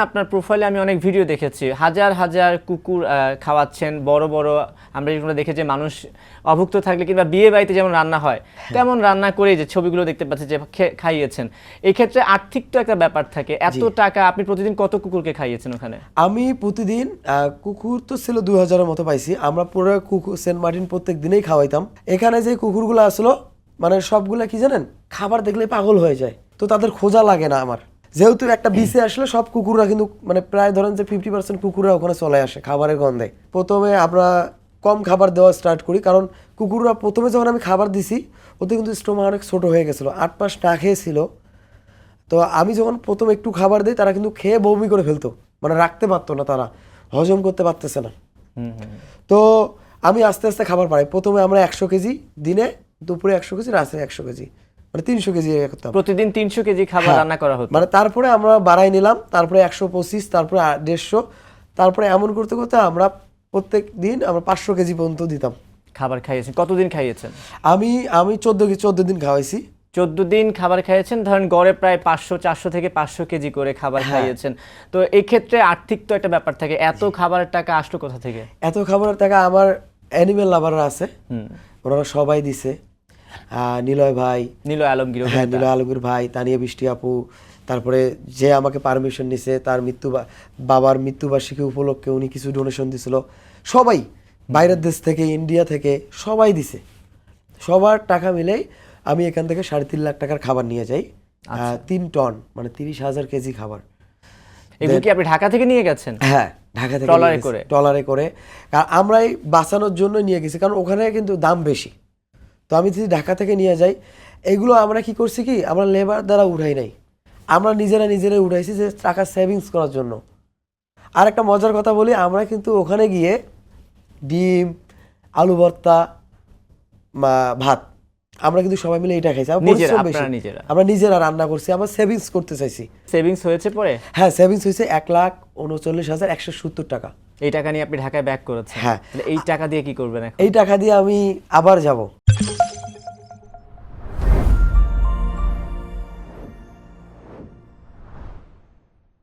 আপনার প্রোফাইলে আমি অনেক ভিডিও দেখেছি, হাজার হাজার কুকুর খাওয়াচ্ছেন, বড় বড়। আমরা যেগুলো দেখে যে মানুষ অভুক্ত থাকলে কিংবা বিয়ে বাড়িতে যেমন রান্না হয় তেমন রান্না করে যে ছবিগুলো দেখতে পাচ্ছি যে খাইয়েছেন। এই ক্ষেত্রে আর্থিক তো একটা ব্যাপার থাকে, এত টাকা আপনি প্রতিদিন কত কুকুরকে খাইয়েছেন ওখানে? আমি প্রতিদিন কুকুর তো ছিল 2000-এর মতো পাইছি। আমরা পুরো কুকুর সেন্ট মার্টিন প্রত্যেক দিনেই খাওয়াইতাম। এখানে যে কুকুরগুলো আসলো মানে সবগুলা কি জানেন, খাবার দেখলে পাগল হয়ে যায়, তো তাদের খোঁজা লাগে না আমার। যেহেতু একটা বিচে আসলে সব কুকুররা কিন্তু মানে প্রায় ধরেন যে 50% কুকুররা ওখানে চলে আসে খাবারের গন্ধে। প্রথমে আমরা কম খাবার দেওয়া স্টার্ট করি, কারণ কুকুররা প্রথমে যখন আমি খাবার দিছি ওতে কিন্তু স্টোমাক অনেক ছোটো হয়ে গেছিলো, 8 মাস না খেয়েছিল। তো আমি যখন প্রথম একটু খাবার দিই তারা কিন্তু খেয়ে বমি করে ফেলতো, মানে রাখতে পারতো না, তারা হজম করতে পারতেছে না। তো আমি আস্তে আস্তে খাবার বাড়াই। প্রথমে আমরা 100 কেজি দিনে, দুপুরে 100 কেজি, রাতে 100 কেজি, মানে 300 কেজি করতাম প্রতিদিন 300 কেজি খাবার রান্না করা হতো। মানে তারপরে আমরা বাড়াই নিলাম, তারপরে 125, তারপরে 150, তারপরে এমন করতে করতে আমরা প্রত্যেক দিন আমরা 500 কেজি পর্যন্ত দিতাম খাবার খাইয়েছেন। কতদিন খাইয়েছেন? আমি 14 দিন খাওয়াইছি। 14 দিন খাবার খাইয়েছেন, ধরেন গড়ে প্রায় 400 থেকে 500 কেজি করে খাবার খাইয়েছেন। তো এই ক্ষেত্রে আর্থিক তো একটা ব্যাপার থাকে, এত খাবারের টাকা আসলো কোথা থেকে? এত খাবারের টাকা আমার অ্যানিমেল লাভাররা আছে, ওনারা সবাই দিছে। নিলয় ভাই, নিলয় আলমগীর, হ্যাঁ নিলয় আলমগীর ভাই, তানিয়া বৃষ্টি আপু, তারপরে যে আমাকে পারমিশন নিছে, তার বাবার মৃত্যুবার্ষিকী উপলক্ষে উনি কিছু ডোনেশন দিছিল, সবাই বাইরের দেশ থেকে, ইন্ডিয়া থেকে সবাই দিছে। সবার টাকা মিলেই আমি এখান থেকে 3.5 লাখ টাকার খাবার নিয়ে যাই। 3 টন মানে 30,000 কেজি খাবার। এগুলো কি আপনি ঢাকা থেকে নিয়ে গেছেন? হ্যাঁ, ঢাকা থেকে ট্রলারে করে। আমরাই বাঁচানোর জন্য নিয়ে গেছি, কারণ ওখানে কিন্তু দাম বেশি। তো আমি যদি ঢাকা থেকে নিয়ে যাই, এগুলো আমরা কি করছি কি, আমরা লেবার দ্বারা উঠাই নাই, আমরা নিজেরাই উঠাইছি যে টাকা সেভিংস করার জন্য। আর একটা মজার কথা বলি, আমরা কিন্তু ওখানে গিয়ে ডিম, আলু ভর্তা, ভাত আমরা কিন্তু সবাই মিলে এটা খাইছি। আমরা নিজেরা রান্না করছি, আমরা সেভিংস করতে চাইছি। সেভিংস হয়েছে পরে? হ্যাঁ, সেভিংস হয়েছে 1,39,170 টাকা। এই টাকা নিয়ে আপনি ঢাকায় ব্যাক করেছেন? হ্যাঁ। এই টাকা দিয়ে কি করবেন এখন? এই টাকা দিয়ে আমি আবার যাব।